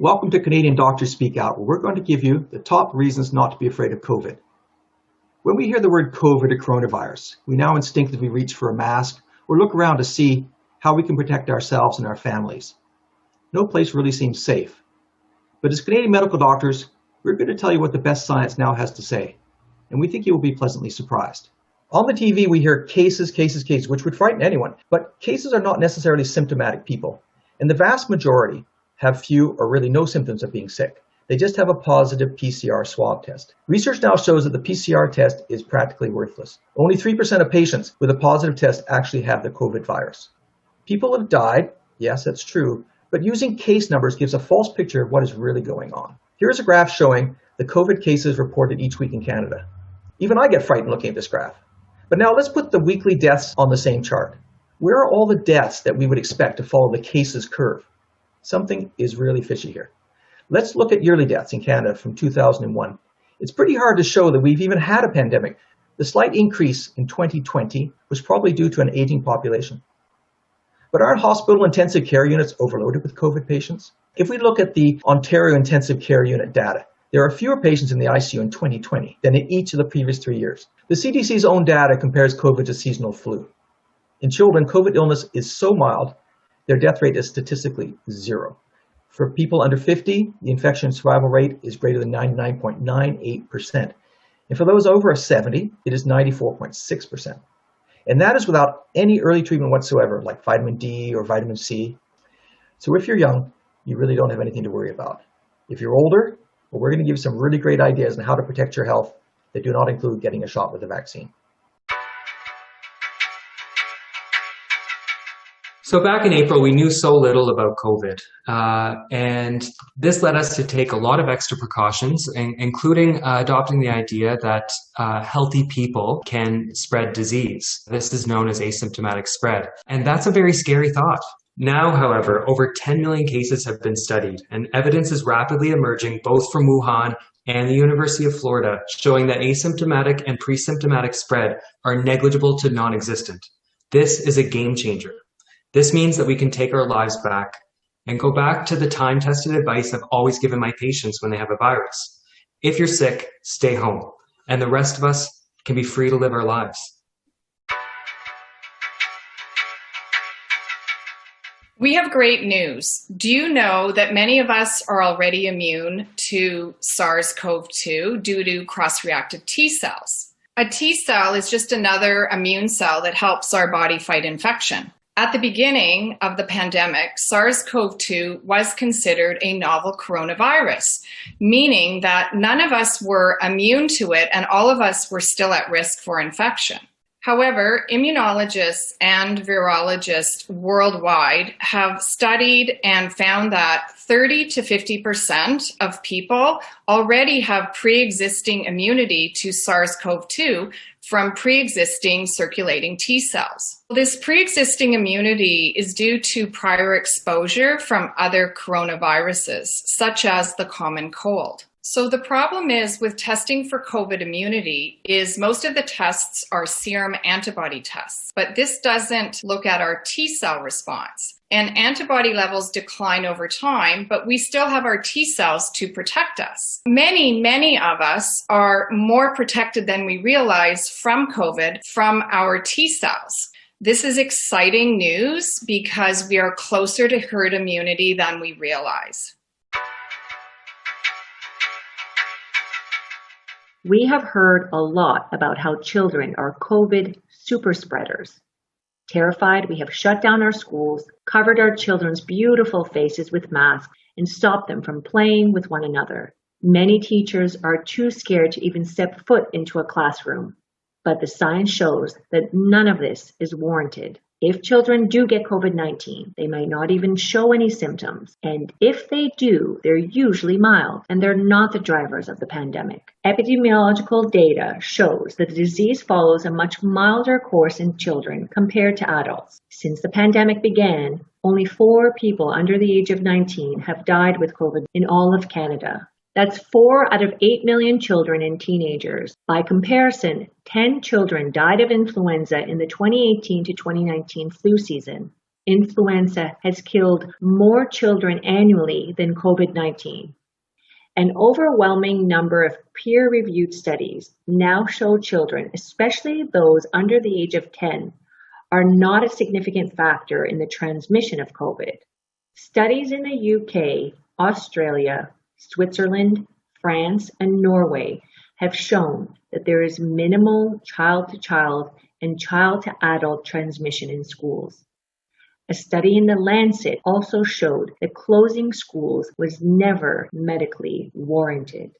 Welcome to Canadian Doctors Speak Out, where we're going to give you the top reasons not to be afraid of COVID. When we hear the word COVID or coronavirus, we now instinctively reach for a mask or look around to see how we can protect ourselves and our families. No place really seems safe. But as Canadian medical doctors, we're going to tell you what the best science now has to say, and we think you will be pleasantly surprised. On the TV, we hear cases, which would frighten anyone, but cases are not necessarily symptomatic people, and the vast majority have few or really no symptoms of being sick. They just have a positive PCR swab test. Research now shows that the PCR test is practically worthless. Only 3% of patients with a positive test actually have the COVID virus. People have died, yes, that's true, but using case numbers gives a false picture of what is really going on. Here's a graph showing the COVID cases reported each week in Canada. Even I get frightened looking at this graph. But now let's put the weekly deaths on the same chart. Where are all the deaths that we would expect to follow the cases curve? Something is really fishy here. Let's look at yearly deaths in Canada from 2001. It's pretty hard to show that we've even had a pandemic. The slight increase in 2020 was probably due to an aging population. But aren't hospital intensive care units overloaded with COVID patients? If we look at the Ontario Intensive Care Unit data, there are fewer patients in the ICU in 2020 than in each of the previous 3 years. The CDC's own data compares COVID to seasonal flu. In children, COVID illness is so mild, their death rate is statistically 0. For people under 50, the infection survival rate is greater than 99.98%. And for those over 70, it is 94.6%. And that is without any early treatment whatsoever, like vitamin D or vitamin C. So if you're young, you really don't have anything to worry about. If you're older, well, we're going to give you some really great ideas on how to protect your health that do not include getting a shot with a vaccine. So back in April, we knew so little about COVID, and this led us to take a lot of extra precautions, including adopting the idea that healthy people can spread disease. This is known as asymptomatic spread, and that's a very scary thought. Now, however, over 10 million cases have been studied, and evidence is rapidly emerging both from Wuhan and the University of Florida, showing that asymptomatic and pre-symptomatic spread are negligible to non-existent. This is a game changer. This means that we can take our lives back and go back to the time-tested advice I've always given my patients when they have a virus. If you're sick, stay home, and the rest of us can be free to live our lives. We have great news. Do you know that many of us are already immune to SARS-CoV-2 due to cross-reactive T cells? A T cell is just another immune cell that helps our body fight infection. At the beginning of the pandemic, SARS-CoV-2 was considered a novel coronavirus, meaning that none of us were immune to it and all of us were still at risk for infection. However, immunologists and virologists worldwide have studied and found that 30 to 50% of people already have pre-existing immunity to SARS-CoV-2 from pre-existing circulating T cells. This pre-existing immunity is due to prior exposure from other coronaviruses, such as the common cold. So the problem is with testing for COVID immunity is most of the tests are serum antibody tests, but this doesn't look at our T cell response. And antibody levels decline over time, but we still have our T cells to protect us. Many of us are more protected than we realize from COVID from our T cells. This is exciting news because we are closer to herd immunity than we realize. We have heard a lot about how children are COVID super spreaders. Terrified, we have shut down our schools, covered our children's beautiful faces with masks, and stopped them from playing with one another. Many teachers are too scared to even step foot into a classroom. But the science shows that none of this is warranted. If children do get COVID-19, they might not even show any symptoms. And if they do, they're usually mild, and they're not the drivers of the pandemic. Epidemiological data shows that the disease follows a much milder course in children compared to adults. Since the pandemic began, only 4 people under the age of 19 have died with COVID in all of Canada. That's 4 out of 8 million children and teenagers. By comparison, 10 children died of influenza in the 2018 to 2019 flu season. Influenza has killed more children annually than COVID-19. An overwhelming number of peer-reviewed studies now show children, especially those under the age of 10, are not a significant factor in the transmission of COVID. Studies in the UK, Australia, Switzerland, France, and Norway have shown that there is minimal child-to-child and child-to-adult transmission in schools. A study in The Lancet also showed that closing schools was never medically warranted.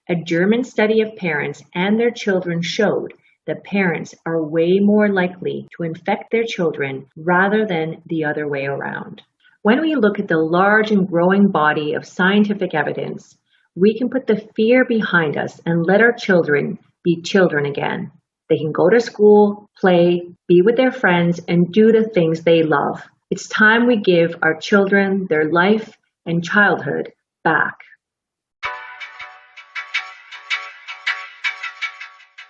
A German study of parents and their children showed that parents are way more likely to infect their children rather than the other way around. When we look at the large and growing body of scientific evidence, we can put the fear behind us and let our children be children again. They can go to school, play, be with their friends, and do the things they love. It's time we give our children their life and childhood back.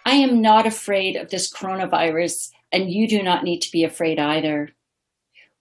I am not afraid of this coronavirus, and you do not need to be afraid either.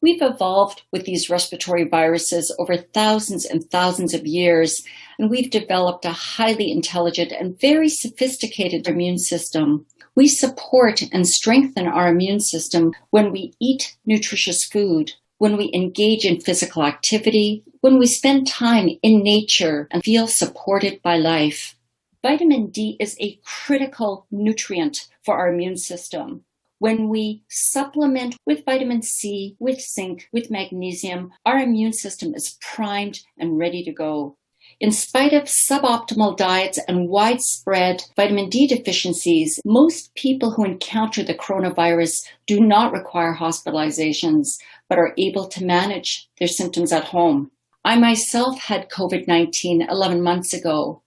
We've evolved with these respiratory viruses over thousands and thousands of years, and we've developed a highly intelligent and very sophisticated immune system. We support and strengthen our immune system when we eat nutritious food, when we engage in physical activity, when we spend time in nature and feel supported by life. Vitamin D is a critical nutrient for our immune system. When we supplement with vitamin C, with zinc, with magnesium, our immune system is primed and ready to go. In spite of suboptimal diets and widespread vitamin D deficiencies, most people who encounter the coronavirus do not require hospitalizations, but are able to manage their symptoms at home. I myself had COVID-19 11 months ago,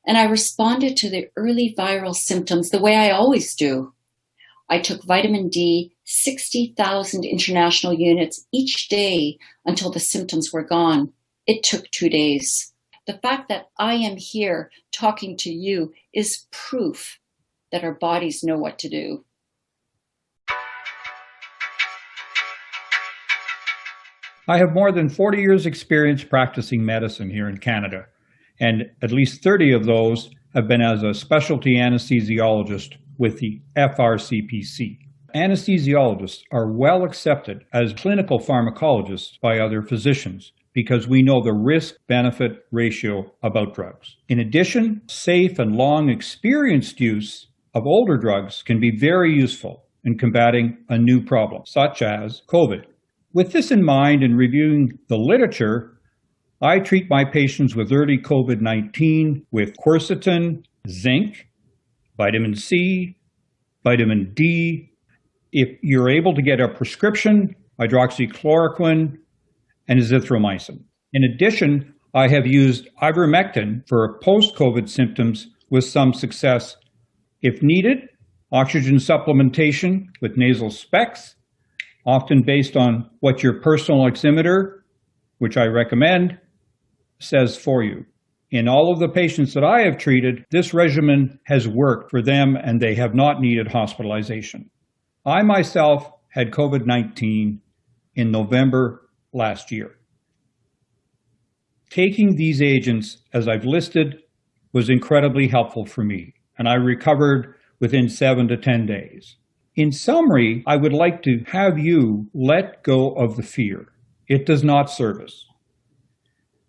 and I responded to the early viral symptoms the way I always do. I took vitamin D, 60,000 international units each day until the symptoms were gone. It took 2 days. The fact that I am here talking to you is proof that our bodies know what to do. I have more than 40 years' experience practicing medicine here in Canada, and at least 30 of those have been as a specialty anesthesiologist with the FRCPC. Anesthesiologists are well accepted as clinical pharmacologists by other physicians because we know the risk-benefit ratio about drugs. In addition, safe and long experienced use of older drugs can be very useful in combating a new problem, such as COVID. With this in mind and reviewing the literature, I treat my patients with early COVID-19 with quercetin, zinc, vitamin C, vitamin D. If you're able to get a prescription, hydroxychloroquine, and azithromycin. In addition, I have used ivermectin for post-COVID symptoms with some success. If needed, oxygen supplementation with nasal specs, often based on what your personal oximeter, which I recommend, says for you. In all of the patients that I have treated, this regimen has worked for them and they have not needed hospitalization. I myself had COVID-19 in November last year. Taking these agents, as I've listed, was incredibly helpful for me, and I recovered within 7 to 10 days. In summary, I would like to have you let go of the fear. It does not serve us.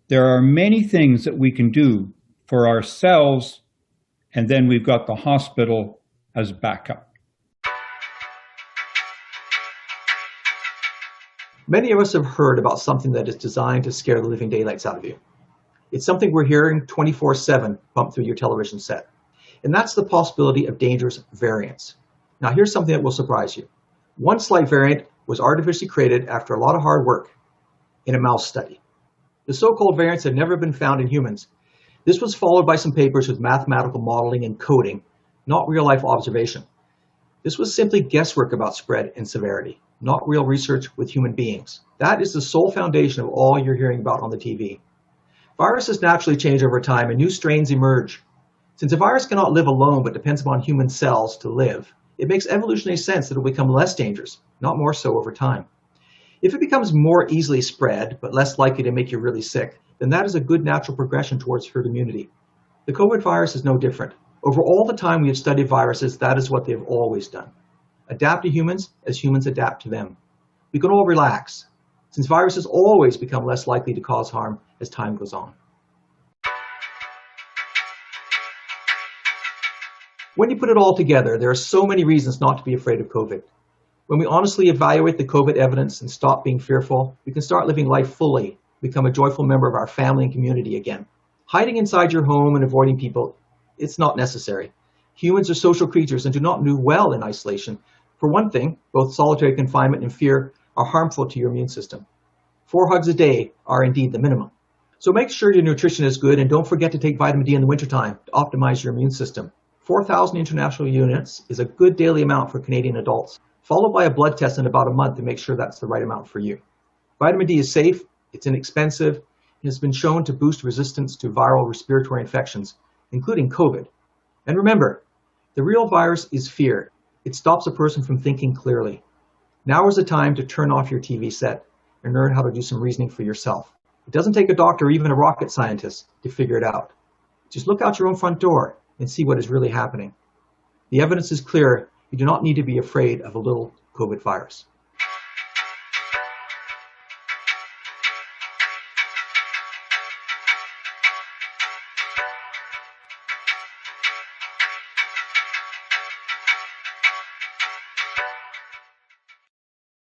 There are many things that we can do for ourselves, and then we've got the hospital as backup. Many of us have heard about something that is designed to scare the living daylights out of you. It's something we're hearing 24/7 bump through your television set. And that's the possibility of dangerous variants. Now here's something that will surprise you. One slight variant was artificially created after a lot of hard work in a mouse study. The so-called variants had never been found in humans. This was followed by some papers with mathematical modeling and coding, not real-life observation. This was simply guesswork about spread and severity, not real research with human beings. That is the sole foundation of all you're hearing about on the TV. Viruses naturally change over time and new strains emerge. Since a virus cannot live alone but depends upon human cells to live, it makes evolutionary sense that it will become less dangerous, not more so over time. If it becomes more easily spread, but less likely to make you really sick, then that is a good natural progression towards herd immunity. The COVID virus is no different. Over all the time we have studied viruses, that is what they have always done. Adapt to humans as humans adapt to them. We can all relax, since viruses always become less likely to cause harm as time goes on. When you put it all together, there are so many reasons not to be afraid of COVID. When we honestly evaluate the COVID evidence and stop being fearful, we can start living life fully, become a joyful member of our family and community again. Hiding inside your home and avoiding people, it's not necessary. Humans are social creatures and do not do well in isolation. For one thing, both solitary confinement and fear are harmful to your immune system. 4 hugs a day are indeed the minimum. So make sure your nutrition is good and don't forget to take vitamin D in the wintertime to optimize your immune system. 4,000 international units is a good daily amount for Canadian adults, followed by a blood test in about a month to make sure that's the right amount for you. Vitamin D is safe, it's inexpensive, and has been shown to boost resistance to viral respiratory infections, including COVID. And remember, the real virus is fear. It stops a person from thinking clearly. Now is the time to turn off your TV set and learn how to do some reasoning for yourself. It doesn't take a doctor or even a rocket scientist to figure it out. Just look out your own front door and see what is really happening. The evidence is clear. You do not need to be afraid of a little COVID virus.